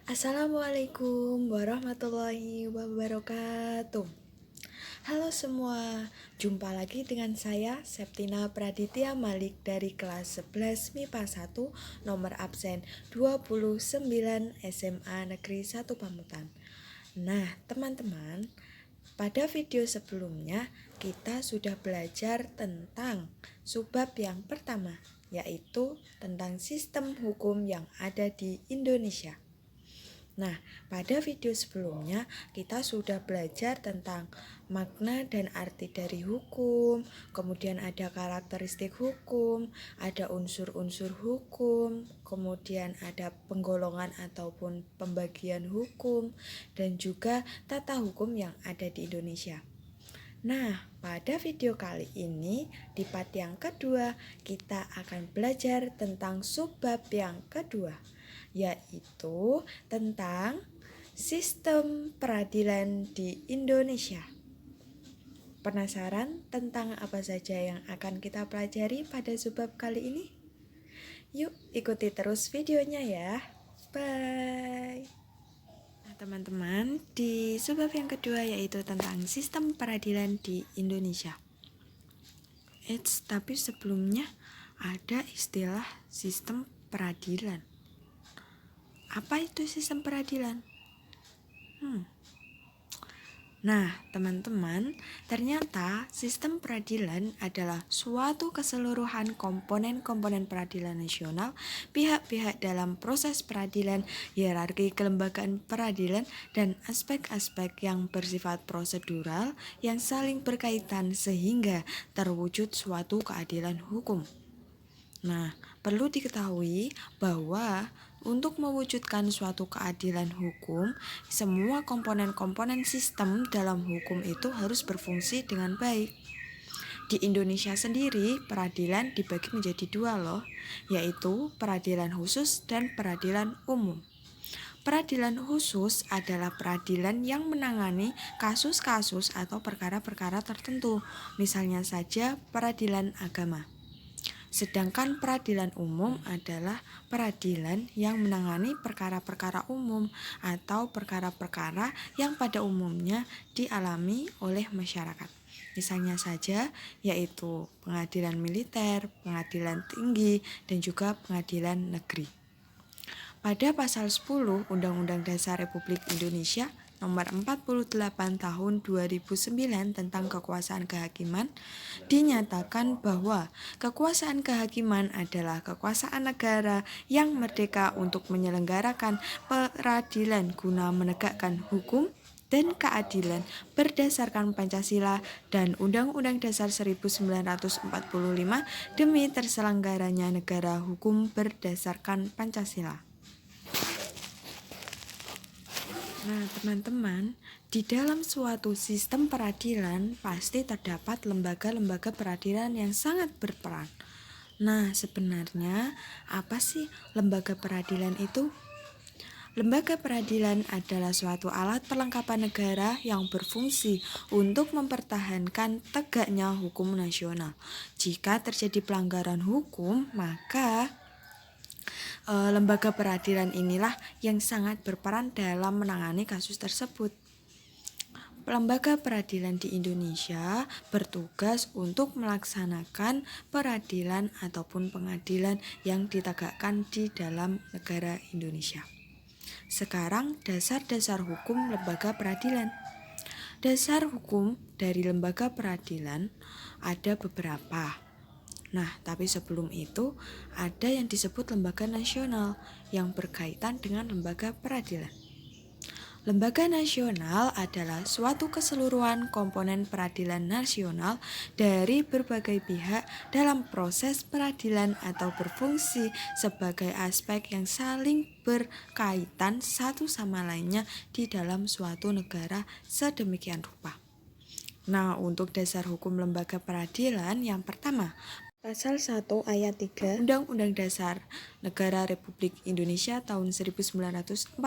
Assalamualaikum warahmatullahi wabarakatuh. Halo semua, jumpa lagi dengan saya Septina Praditya Malik dari kelas 11 MIPA 1 nomor absen 29 SMA Negeri 1 Pamutan. Nah teman-teman, pada video sebelumnya kita sudah belajar tentang subbab yang pertama, yaitu tentang sistem hukum yang ada di Indonesia. Nah, pada video sebelumnya kita sudah belajar tentang makna dan arti dari hukum, kemudian ada karakteristik hukum, ada unsur-unsur hukum, kemudian ada penggolongan ataupun pembagian hukum, dan juga tata hukum yang ada di Indonesia. Nah, pada video kali ini, di part yang kedua, kita akan belajar tentang subbab yang kedua, yaitu tentang sistem peradilan di Indonesia. Penasaran tentang apa saja yang akan kita pelajari pada subbab kali ini? Yuk, ikuti terus videonya ya. Bye. Nah, teman-teman, di subbab yang kedua yaitu tentang sistem peradilan di Indonesia. Tapi sebelumnya ada istilah sistem peradilan. Apa itu sistem peradilan? Nah, teman-teman, ternyata sistem peradilan adalah suatu keseluruhan komponen-komponen peradilan nasional, pihak-pihak dalam proses peradilan, hierarki kelembagaan peradilan, dan aspek-aspek yang bersifat prosedural yang saling berkaitan sehingga terwujud suatu keadilan hukum. Nah, perlu diketahui bahwa untuk mewujudkan suatu keadilan hukum, semua komponen-komponen sistem dalam hukum itu harus berfungsi dengan baik. Di Indonesia sendiri, peradilan dibagi menjadi dua loh, yaitu peradilan khusus dan peradilan umum. Peradilan khusus adalah peradilan yang menangani kasus-kasus atau perkara-perkara tertentu, misalnya saja peradilan agama. Sedangkan peradilan umum adalah peradilan yang menangani perkara-perkara umum atau perkara-perkara yang pada umumnya dialami oleh masyarakat. Misalnya saja yaitu pengadilan militer, pengadilan tinggi, dan juga pengadilan negeri. Pada pasal 10 Undang-Undang Dasar Republik Indonesia Nomor 48 Tahun 2009 tentang kekuasaan kehakiman dinyatakan bahwa kekuasaan kehakiman adalah kekuasaan negara yang merdeka untuk menyelenggarakan peradilan guna menegakkan hukum dan keadilan berdasarkan Pancasila dan Undang-Undang Dasar 1945 demi terselenggaranya negara hukum berdasarkan Pancasila. Nah, teman-teman, di dalam suatu sistem peradilan pasti terdapat lembaga-lembaga peradilan yang sangat berperan. Nah, sebenarnya apa sih lembaga peradilan itu? Lembaga peradilan adalah suatu alat perlengkapan negara yang berfungsi untuk mempertahankan tegaknya hukum nasional. Jika terjadi pelanggaran hukum, maka lembaga peradilan inilah yang sangat berperan dalam menangani kasus tersebut. Lembaga peradilan di Indonesia bertugas untuk melaksanakan peradilan ataupun pengadilan yang ditegakkan di dalam negara Indonesia. Sekarang dasar-dasar hukum lembaga peradilan. Dasar hukum dari lembaga peradilan ada beberapa. Nah, tapi sebelum itu ada yang disebut lembaga nasional yang berkaitan dengan lembaga peradilan. Lembaga nasional adalah suatu keseluruhan komponen peradilan nasional dari berbagai pihak dalam proses peradilan atau berfungsi sebagai aspek yang saling berkaitan satu sama lainnya di dalam suatu negara sedemikian rupa. Nah, untuk dasar hukum lembaga peradilan yang pertama, Pasal 1 ayat 3 Undang-Undang Dasar Negara Republik Indonesia tahun 1945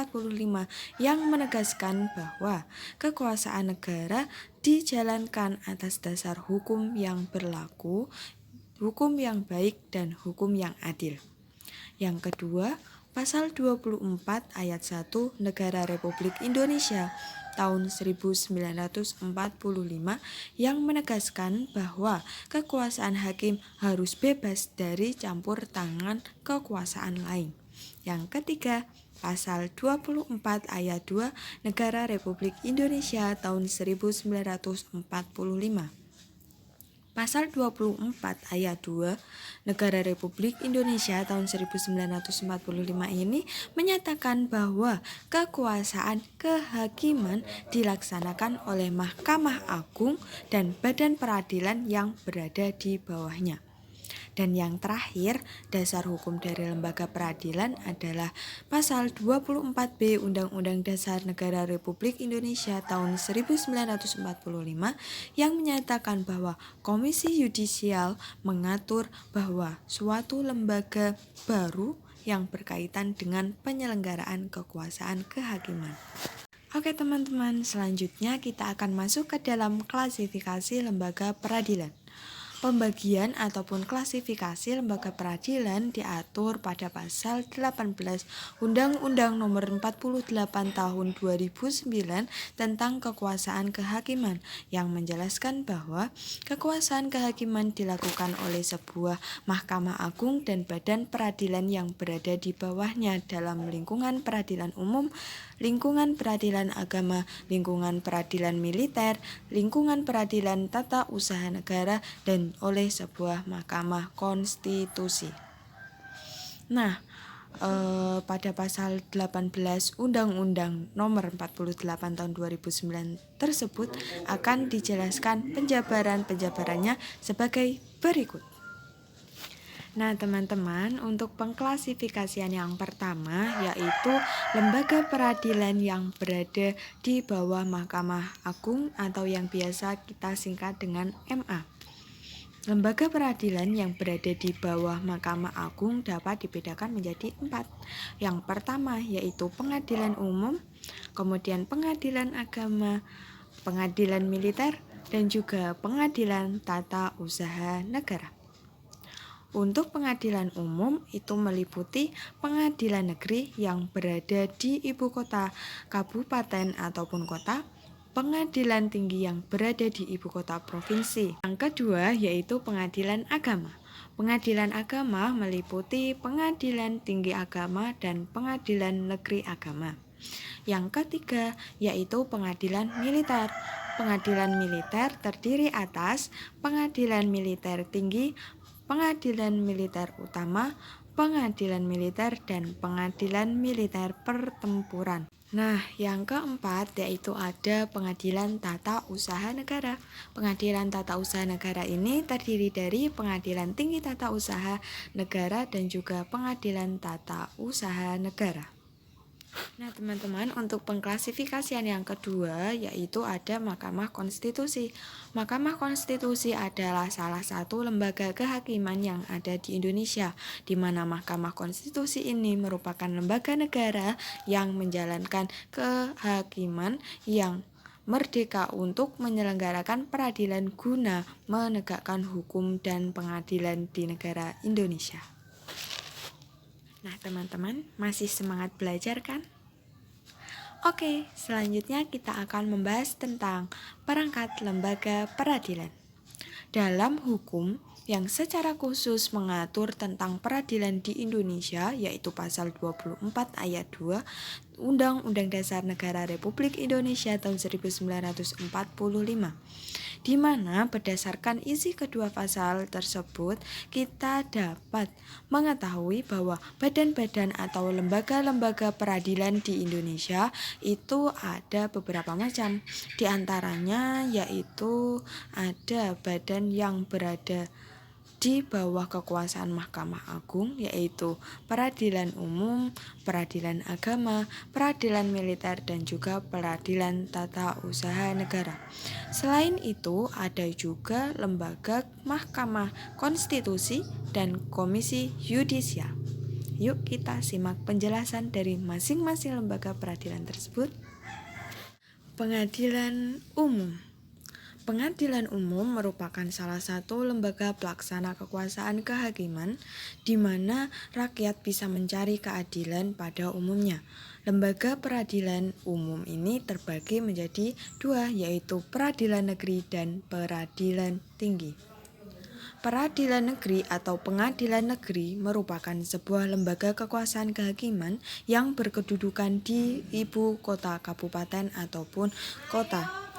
yang menegaskan bahwa kekuasaan negara dijalankan atas dasar hukum yang berlaku, hukum yang baik, dan hukum yang adil. Yang kedua, Pasal 24 ayat 1 Negara Republik Indonesia tahun 1945 yang menegaskan bahwa kekuasaan hakim harus bebas dari campur tangan kekuasaan lain. Yang ketiga, Pasal 24 ayat 2 Negara Republik Indonesia tahun 1945. Pasal 24 ayat 2 Negara Republik Indonesia tahun 1945 ini menyatakan bahwa kekuasaan kehakiman dilaksanakan oleh Mahkamah Agung dan badan peradilan yang berada di bawahnya. Dan yang terakhir, dasar hukum dari lembaga peradilan adalah Pasal 24B Undang-Undang Dasar Negara Republik Indonesia tahun 1945 yang menyatakan bahwa Komisi Yudisial mengatur bahwa suatu lembaga baru yang berkaitan dengan penyelenggaraan kekuasaan kehakiman. Oke teman-teman, selanjutnya kita akan masuk ke dalam klasifikasi lembaga peradilan. Pembagian ataupun klasifikasi lembaga peradilan diatur pada pasal 18 Undang-Undang Nomor 48 Tahun 2009 tentang kekuasaan kehakiman yang menjelaskan bahwa kekuasaan kehakiman dilakukan oleh sebuah Mahkamah Agung dan badan peradilan yang berada di bawahnya dalam lingkungan peradilan umum, lingkungan peradilan agama, lingkungan peradilan militer, lingkungan peradilan tata usaha negara, dan oleh sebuah mahkamah konstitusi. Nah, pada pasal 18 Undang-Undang Nomor 48 Tahun 2009 tersebut akan dijelaskan penjabarannya sebagai berikut. Nah teman-teman, untuk pengklasifikasian yang pertama yaitu lembaga peradilan yang berada di bawah Mahkamah Agung atau yang biasa kita singkat dengan MA. Lembaga peradilan yang berada di bawah Mahkamah Agung dapat dibedakan menjadi 4. Yang pertama yaitu pengadilan umum, kemudian pengadilan agama, pengadilan militer, dan juga pengadilan tata usaha negara. Untuk pengadilan umum itu meliputi pengadilan negeri yang berada di ibu kota, kabupaten ataupun kota, pengadilan tinggi yang berada di ibu kota provinsi. Yang kedua yaitu pengadilan agama. Pengadilan agama meliputi pengadilan tinggi agama dan pengadilan negeri agama. Yang ketiga yaitu pengadilan militer. Pengadilan militer terdiri atas pengadilan militer tinggi, pengadilan militer utama, pengadilan militer, dan pengadilan militer pertempuran. Nah, yang keempat yaitu ada pengadilan tata usaha negara. Pengadilan tata usaha negara ini terdiri dari pengadilan tinggi tata usaha negara dan juga pengadilan tata usaha negara. Nah teman-teman, untuk pengklasifikasian yang kedua yaitu ada Mahkamah Konstitusi. Mahkamah Konstitusi adalah salah satu lembaga kehakiman yang ada di Indonesia, di mana Mahkamah Konstitusi ini merupakan lembaga negara yang menjalankan kehakiman yang merdeka untuk menyelenggarakan peradilan guna menegakkan hukum dan pengadilan di negara Indonesia. Nah teman-teman, masih semangat belajar kan? Oke, selanjutnya kita akan membahas tentang perangkat lembaga peradilan. Dalam hukum yang secara khusus mengatur tentang peradilan di Indonesia, yaitu pasal 24 ayat 2 Undang-Undang Dasar Negara Republik Indonesia tahun 1945, di mana berdasarkan isi kedua pasal tersebut kita dapat mengetahui bahwa badan-badan atau lembaga-lembaga peradilan di Indonesia itu ada beberapa macam. Di antaranya yaitu ada badan yang berada di bawah kekuasaan Mahkamah Agung, yaitu peradilan umum, peradilan agama, peradilan militer, dan juga peradilan tata usaha negara. Selain itu, ada juga lembaga Mahkamah Konstitusi dan Komisi Yudisial. Yuk kita simak penjelasan dari masing-masing lembaga peradilan tersebut. Pengadilan umum. Pengadilan umum merupakan salah satu lembaga pelaksana kekuasaan kehakiman di mana rakyat bisa mencari keadilan pada umumnya. Lembaga peradilan umum ini terbagi menjadi dua, yaitu peradilan negeri dan peradilan tinggi. Peradilan negeri atau pengadilan negeri merupakan sebuah lembaga kekuasaan kehakiman yang berkedudukan di ibu kota kabupaten ataupun kota.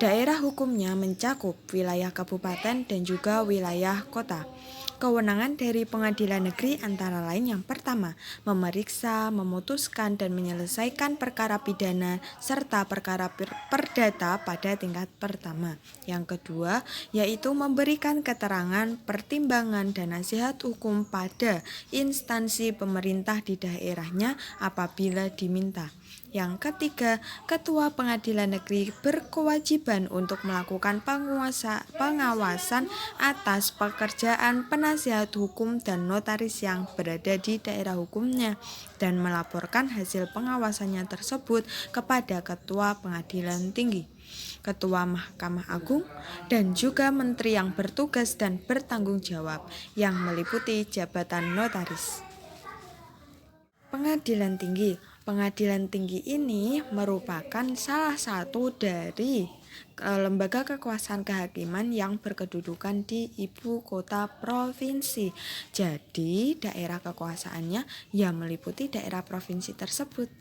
Daerah hukumnya mencakup wilayah kabupaten dan juga wilayah kota. Kewenangan dari pengadilan negeri antara lain yang pertama, memeriksa, memutuskan, dan menyelesaikan perkara pidana serta perkara perdata pada tingkat pertama. Yang kedua, yaitu memberikan keterangan, pertimbangan, dan nasihat hukum pada instansi pemerintah di daerahnya apabila diminta. Yang ketiga, Ketua Pengadilan Negeri berkewajiban untuk melakukan pengawasan atas pekerjaan penasihat hukum dan notaris yang berada di daerah hukumnya dan melaporkan hasil pengawasannya tersebut kepada Ketua Pengadilan Tinggi, Ketua Mahkamah Agung, dan juga menteri yang bertugas dan bertanggung jawab yang meliputi jabatan notaris. Pengadilan tinggi ini merupakan salah satu dari lembaga kekuasaan kehakiman yang berkedudukan di ibu kota provinsi. Jadi daerah kekuasaannya meliputi daerah provinsi tersebut.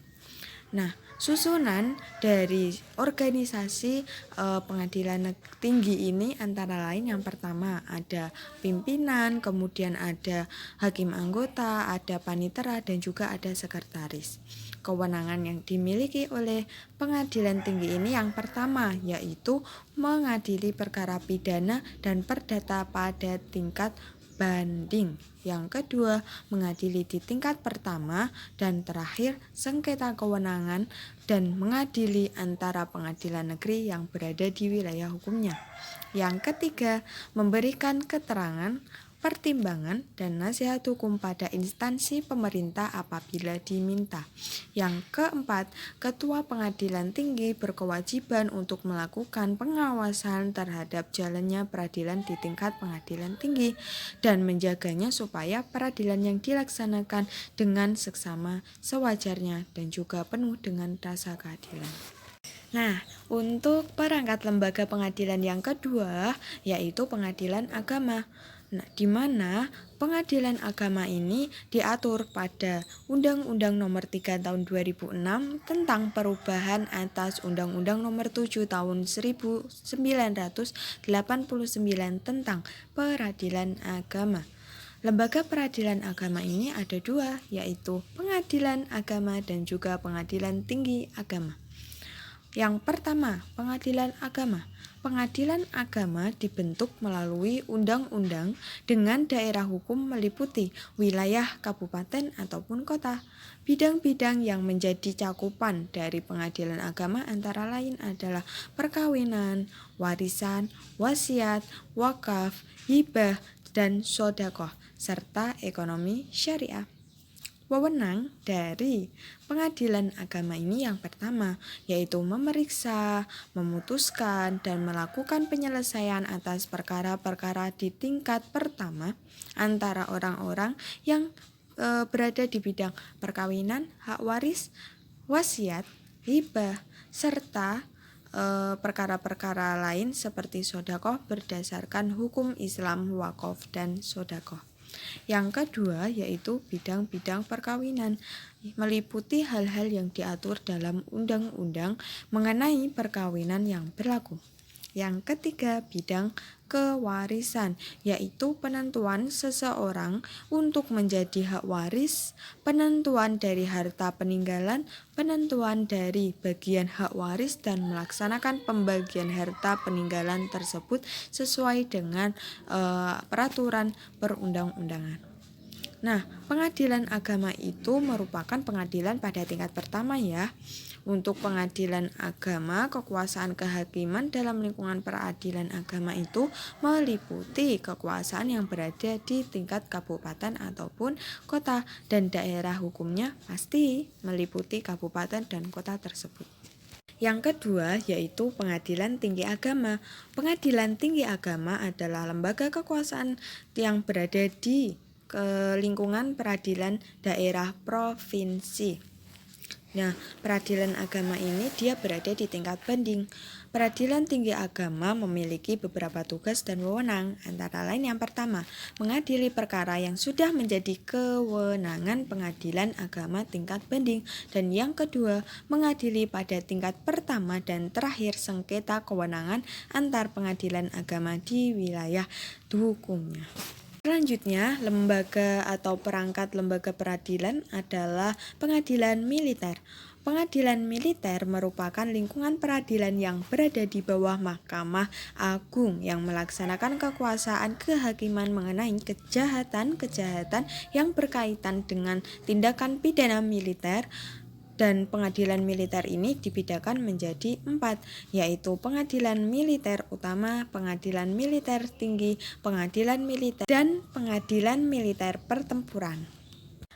Nah, susunan dari organisasi pengadilan tinggi ini antara lain yang pertama ada pimpinan, kemudian ada hakim anggota, ada panitera, dan juga ada sekretaris. Kewenangan yang dimiliki oleh pengadilan tinggi ini yang pertama yaitu mengadili perkara pidana dan perdata pada tingkat banding. Yang kedua, mengadili di tingkat pertama, dan terakhir sengketa kewenangan dan mengadili antara pengadilan negeri yang berada di wilayah hukumnya. Yang ketiga, memberikan keterangan, pertimbangan, dan nasihat hukum pada instansi pemerintah apabila diminta. Yang keempat, Ketua Pengadilan Tinggi berkewajiban untuk melakukan pengawasan terhadap jalannya peradilan di tingkat pengadilan tinggi dan menjaganya supaya peradilan yang dilaksanakan dengan seksama, sewajarnya, dan juga penuh dengan rasa keadilan. Nah, untuk perangkat lembaga pengadilan yang kedua yaitu pengadilan agama. Nah, di mana pengadilan agama ini diatur pada Undang-Undang Nomor 3 Tahun 2006 tentang perubahan atas Undang-Undang Nomor 7 Tahun 1989 tentang peradilan agama. Lembaga peradilan agama ini ada dua, yaitu Pengadilan Agama dan juga Pengadilan Tinggi Agama. Yang pertama, pengadilan agama. Pengadilan agama dibentuk melalui undang-undang dengan daerah hukum meliputi wilayah kabupaten ataupun kota. Bidang-bidang yang menjadi cakupan dari pengadilan agama antara lain adalah perkawinan, warisan, wasiat, wakaf, hibah, dan sedekah, serta ekonomi syariah. Wewenang dari pengadilan agama ini yang pertama yaitu memeriksa, memutuskan, dan melakukan penyelesaian atas perkara-perkara di tingkat pertama antara orang-orang yang berada di bidang perkawinan, hak waris, wasiat, hibah, serta perkara-perkara lain seperti sedekah berdasarkan hukum Islam, wakaf, dan sedekah. Yang kedua yaitu bidang-bidang perkawinan, meliputi hal-hal yang diatur dalam undang-undang mengenai perkawinan yang berlaku. Yang ketiga, bidang kewarisan, yaitu penentuan seseorang untuk menjadi hak waris, penentuan dari harta peninggalan, penentuan dari bagian hak waris, dan melaksanakan pembagian harta peninggalan tersebut sesuai dengan peraturan perundang-undangan. Nah, pengadilan agama itu merupakan pengadilan pada tingkat pertama ya. Untuk pengadilan agama, kekuasaan kehakiman dalam lingkungan peradilan agama itu meliputi kekuasaan yang berada di tingkat kabupaten ataupun kota, dan daerah hukumnya pasti meliputi kabupaten dan kota tersebut. Yang kedua yaitu Pengadilan Tinggi Agama. Pengadilan Tinggi Agama adalah lembaga kekuasaan yang berada di lingkungan peradilan daerah provinsi. Nah, peradilan agama ini dia berada di tingkat banding. Peradilan tinggi agama memiliki beberapa tugas dan wewenang, antara lain yang pertama, mengadili perkara yang sudah menjadi kewenangan pengadilan agama tingkat banding, dan yang kedua, mengadili pada tingkat pertama dan terakhir sengketa kewenangan antar pengadilan agama di wilayah hukumnya. Selanjutnya, lembaga atau perangkat lembaga peradilan adalah pengadilan militer. Pengadilan militer merupakan lingkungan peradilan yang berada di bawah Mahkamah Agung yang melaksanakan kekuasaan kehakiman mengenai kejahatan-kejahatan yang berkaitan dengan tindakan pidana militer. Dan pengadilan militer ini dibedakan menjadi 4, yaitu pengadilan militer utama, pengadilan militer tinggi, pengadilan militer, dan pengadilan militer pertempuran.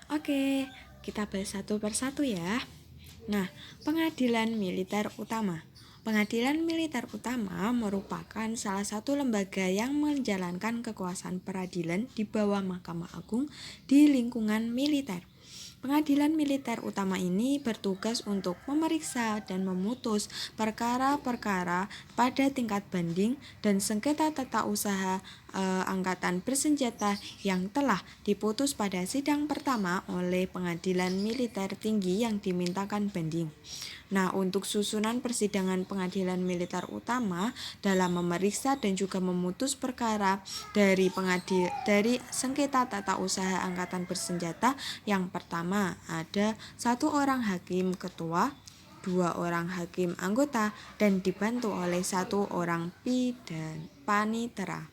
Oke, kita bahas satu persatu ya. Nah, pengadilan militer utama. Pengadilan militer utama merupakan salah satu lembaga yang menjalankan kekuasaan peradilan di bawah Mahkamah Agung di lingkungan militer. Pengadilan militer utama ini bertugas untuk memeriksa dan memutus perkara-perkara pada tingkat banding dan sengketa tata usaha angkatan bersenjata yang telah diputus pada sidang pertama oleh pengadilan militer tinggi yang dimintakan banding. Nah, untuk susunan persidangan pengadilan militer utama dalam memeriksa dan juga memutus perkara dari sengketa tata usaha angkatan bersenjata, yang pertama ada 1 orang hakim ketua, 2 orang hakim anggota, dan dibantu oleh 1 orang panitera.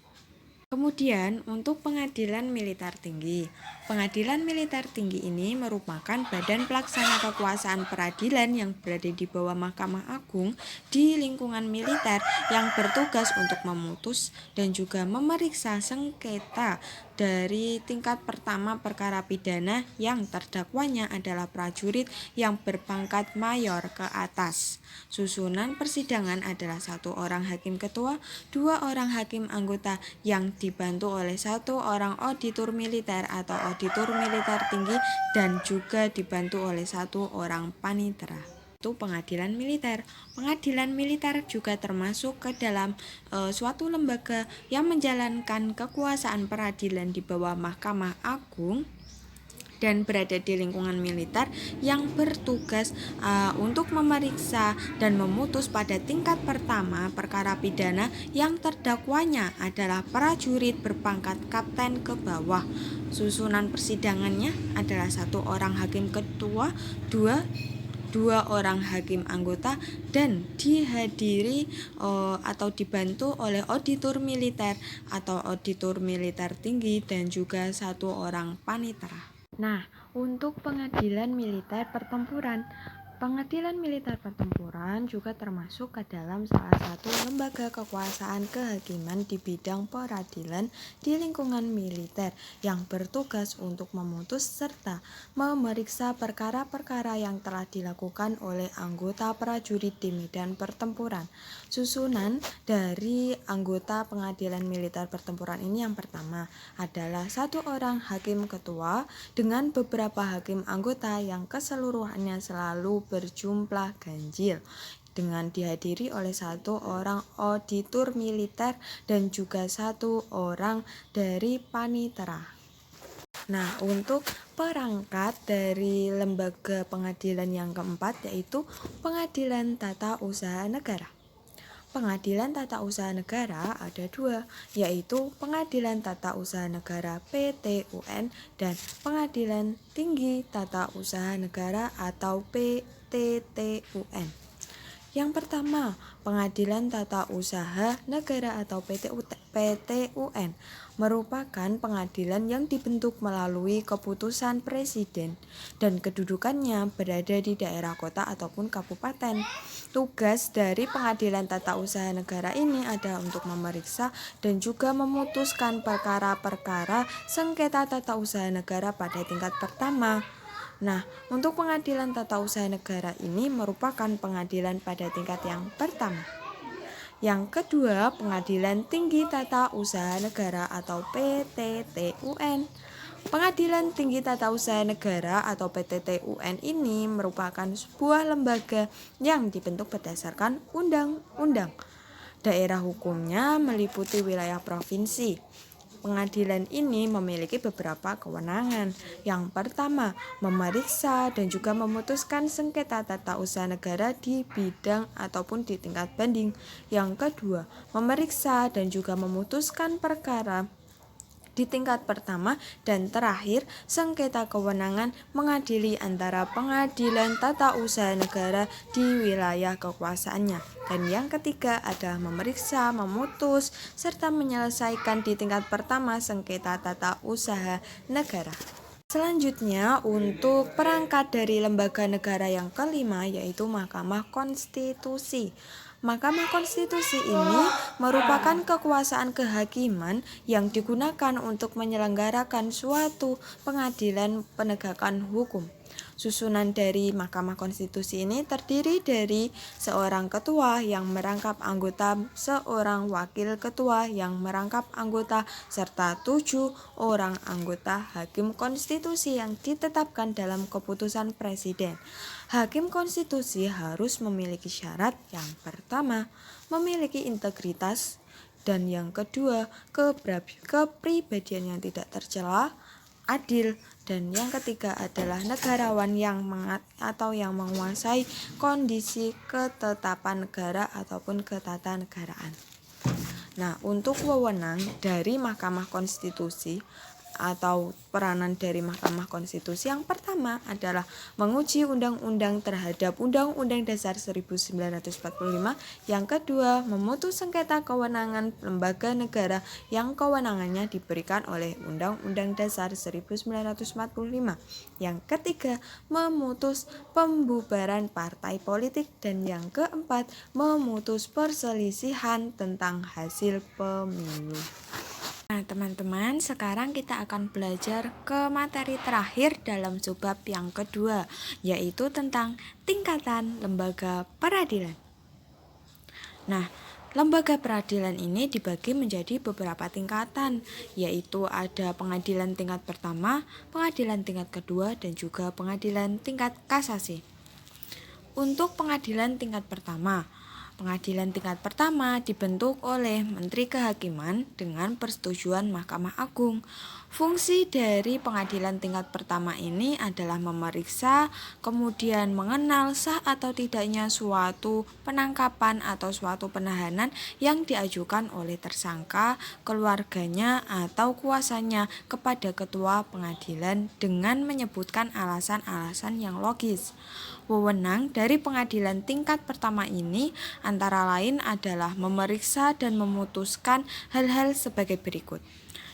Kemudian untuk pengadilan militer tinggi. Pengadilan militer tinggi ini merupakan badan pelaksana kekuasaan peradilan yang berada di bawah Mahkamah Agung di lingkungan militer yang bertugas untuk memutus dan juga memeriksa sengketa dari tingkat pertama perkara pidana yang terdakwanya adalah prajurit yang berpangkat mayor ke atas. Susunan persidangan adalah 1 orang hakim ketua, 2 orang hakim anggota yang dibantu oleh 1 orang auditor militer atau auditor militer tinggi dan juga dibantu oleh 1 orang panitera. Itu pengadilan militer. Pengadilan militer juga termasuk ke dalam suatu lembaga yang menjalankan kekuasaan peradilan di bawah Mahkamah Agung dan berada di lingkungan militer yang bertugas untuk memeriksa dan memutus pada tingkat pertama perkara pidana yang terdakwanya adalah prajurit berpangkat kapten ke bawah. Susunan persidangannya adalah 1 orang hakim ketua, 2 orang hakim anggota, dan dihadiri atau dibantu oleh auditor militer atau auditor militer tinggi dan juga 1 orang panitera. Nah, untuk pengadilan militer pertempuran. Pengadilan militer pertempuran juga termasuk ke dalam salah satu lembaga kekuasaan kehakiman di bidang peradilan di lingkungan militer yang bertugas untuk memutus serta memeriksa perkara-perkara yang telah dilakukan oleh anggota prajurit di medan pertempuran. Susunan dari anggota pengadilan militer pertempuran ini yang pertama adalah 1 orang hakim ketua dengan beberapa hakim anggota yang keseluruhannya selalu berjumlah ganjil, dengan dihadiri oleh 1 orang auditor militer dan juga 1 orang dari panitera. Nah, untuk perangkat dari lembaga pengadilan yang keempat yaitu Pengadilan Tata Usaha Negara. Pengadilan Tata Usaha Negara ada 2, yaitu Pengadilan Tata Usaha Negara PTUN dan Pengadilan Tinggi Tata Usaha Negara atau PTTUN. Yang pertama, Pengadilan Tata Usaha Negara atau PTUN merupakan pengadilan yang dibentuk melalui keputusan presiden dan kedudukannya berada di daerah kota ataupun kabupaten. Tugas dari Pengadilan Tata Usaha Negara ini adalah untuk memeriksa dan juga memutuskan perkara-perkara sengketa tata usaha negara pada tingkat pertama. Nah, untuk pengadilan tata usaha negara ini merupakan pengadilan pada tingkat yang pertama. Yang kedua, Pengadilan Tinggi Tata Usaha Negara atau PTTUN. Pengadilan Tinggi Tata Usaha Negara atau PTTUN ini merupakan sebuah lembaga yang dibentuk berdasarkan undang-undang. Daerah hukumnya meliputi wilayah provinsi. Pengadilan ini memiliki beberapa kewenangan. Yang pertama, memeriksa dan juga memutuskan sengketa tata usaha negara di bidang ataupun di tingkat banding. Yang kedua, memeriksa dan juga memutuskan perkara di tingkat pertama, dan terakhir, sengketa kewenangan mengadili antara pengadilan tata usaha negara di wilayah kekuasaannya. Dan yang ketiga adalah memeriksa, memutus, serta menyelesaikan di tingkat pertama sengketa tata usaha negara. Selanjutnya, untuk perangkat dari lembaga negara yang kelima yaitu Mahkamah Konstitusi. Mahkamah Konstitusi ini merupakan kekuasaan kehakiman yang digunakan untuk menyelenggarakan suatu pengadilan penegakan hukum. Susunan dari Mahkamah Konstitusi ini terdiri dari seorang ketua yang merangkap anggota, seorang wakil ketua yang merangkap anggota, serta 7 orang anggota hakim konstitusi yang ditetapkan dalam keputusan presiden. Hakim konstitusi harus memiliki syarat yang pertama, memiliki integritas, dan yang kedua, kepribadian yang tidak tercela, adil, dan yang ketiga adalah negarawan yang yang menguasai kondisi ketetapan negara ataupun ketatanegaraan. Nah, untuk wewenang dari Mahkamah Konstitusi atau peranan dari Mahkamah Konstitusi yang pertama adalah menguji undang-undang terhadap Undang-Undang Dasar 1945, yang kedua memutus sengketa kewenangan lembaga negara yang kewenangannya diberikan oleh Undang-Undang Dasar 1945, yang ketiga memutus pembubaran partai politik, dan yang keempat memutus perselisihan tentang hasil pemilu. Nah, teman-teman, sekarang kita akan belajar ke materi terakhir dalam subbab yang kedua, yaitu tentang tingkatan lembaga peradilan. Nah, lembaga peradilan ini dibagi menjadi beberapa tingkatan, yaitu ada pengadilan tingkat pertama, pengadilan tingkat kedua, dan juga pengadilan tingkat kasasi. Untuk pengadilan tingkat pertama, pengadilan tingkat pertama dibentuk oleh Menteri Kehakiman dengan persetujuan Mahkamah Agung. Fungsi dari pengadilan tingkat pertama ini adalah memeriksa, kemudian mengenal sah atau tidaknya suatu penangkapan atau suatu penahanan yang diajukan oleh tersangka, keluarganya, atau kuasanya kepada ketua pengadilan dengan menyebutkan alasan-alasan yang logis. Wewenang dari pengadilan tingkat pertama ini antara lain adalah memeriksa dan memutuskan hal-hal sebagai berikut,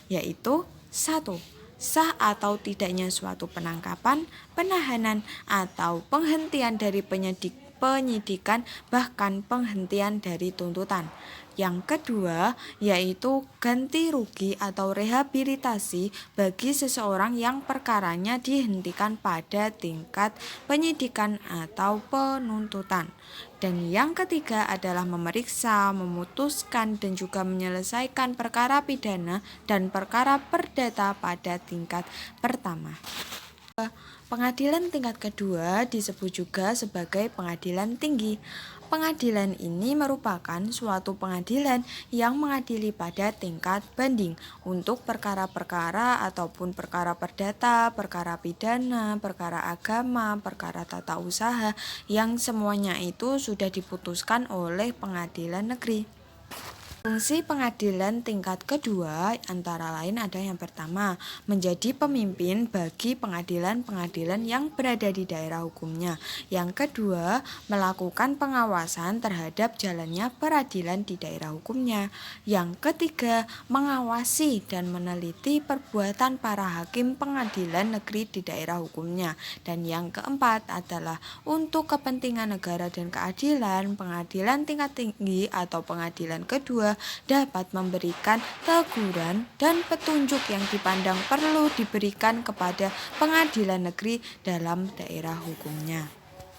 yaitu 1. Sah atau tidaknya suatu penangkapan, penahanan, atau penghentian dari penyidikan, bahkan penghentian dari tuntutan. Yang kedua, yaitu ganti rugi atau rehabilitasi bagi seseorang yang perkaranya dihentikan pada tingkat penyidikan atau penuntutan. Dan yang ketiga adalah memeriksa, memutuskan, dan juga menyelesaikan perkara pidana dan perkara perdata pada tingkat pertama. Pengadilan tingkat kedua disebut juga sebagai pengadilan tinggi. Pengadilan ini merupakan suatu pengadilan yang mengadili pada tingkat banding untuk perkara-perkara ataupun perkara perdata, perkara pidana, perkara agama, perkara tata usaha, yang semuanya itu sudah diputuskan oleh pengadilan negeri. Fungsi pengadilan tingkat kedua antara lain ada yang pertama, menjadi pemimpin bagi pengadilan-pengadilan yang berada di daerah hukumnya. Yang kedua, melakukan pengawasan terhadap jalannya peradilan di daerah hukumnya. Yang ketiga, mengawasi dan meneliti perbuatan para hakim pengadilan negeri di daerah hukumnya. Dan yang keempat adalah untuk kepentingan negara dan keadilan, pengadilan tingkat tinggi atau pengadilan kedua kedua dapat memberikan teguran dan petunjuk yang dipandang perlu diberikan kepada pengadilan negeri dalam daerah hukumnya.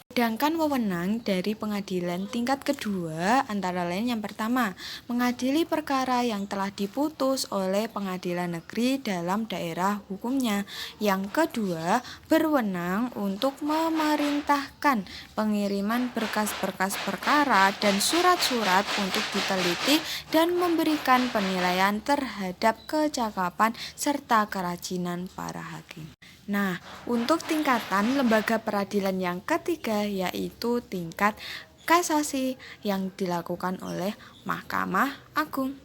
Sedangkan wewenang dari pengadilan tingkat kedua antara lain yang pertama, mengadili perkara yang telah diputus oleh pengadilan negeri dalam daerah hukumnya. Yang kedua, berwenang untuk memerintahkan pengiriman berkas-berkas perkara dan surat-surat untuk diteliti dan memberikan penilaian terhadap kecakapan serta kerajinan para hakim. Nah, untuk tingkatan lembaga peradilan yang ketiga yaitu tingkat kasasi yang dilakukan oleh Mahkamah Agung.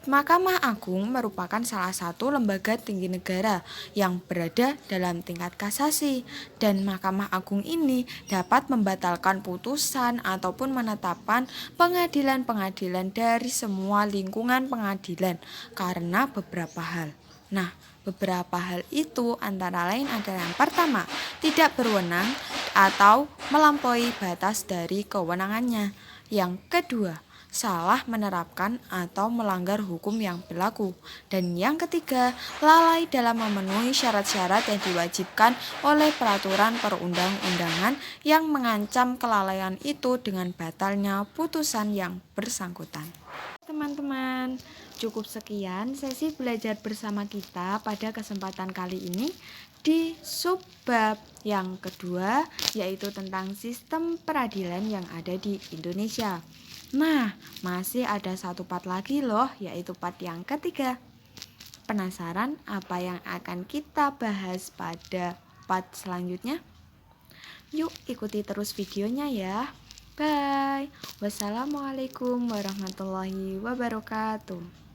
Mahkamah Agung merupakan salah satu lembaga tinggi negara yang berada dalam tingkat kasasi, dan Mahkamah Agung ini dapat membatalkan putusan ataupun menetapkan pengadilan-pengadilan dari semua lingkungan pengadilan karena beberapa hal. Nah, beberapa hal itu antara lain adalah yang pertama, tidak berwenang atau melampaui batas dari kewenangannya. Yang kedua, salah menerapkan atau melanggar hukum yang berlaku. Dan yang ketiga, lalai dalam memenuhi syarat-syarat yang diwajibkan oleh peraturan perundang-undangan yang mengancam kelalaian itu dengan batalnya putusan yang bersangkutan. Teman-teman, cukup sekian sesi belajar bersama kita pada kesempatan kali ini di subbab yang kedua, yaitu tentang sistem peradilan yang ada di Indonesia. Nah, masih ada satu part lagi loh, yaitu part yang ketiga. Penasaran apa yang akan kita bahas pada part selanjutnya? Yuk ikuti terus videonya ya. Bye. Wassalamualaikum warahmatullahi wabarakatuh.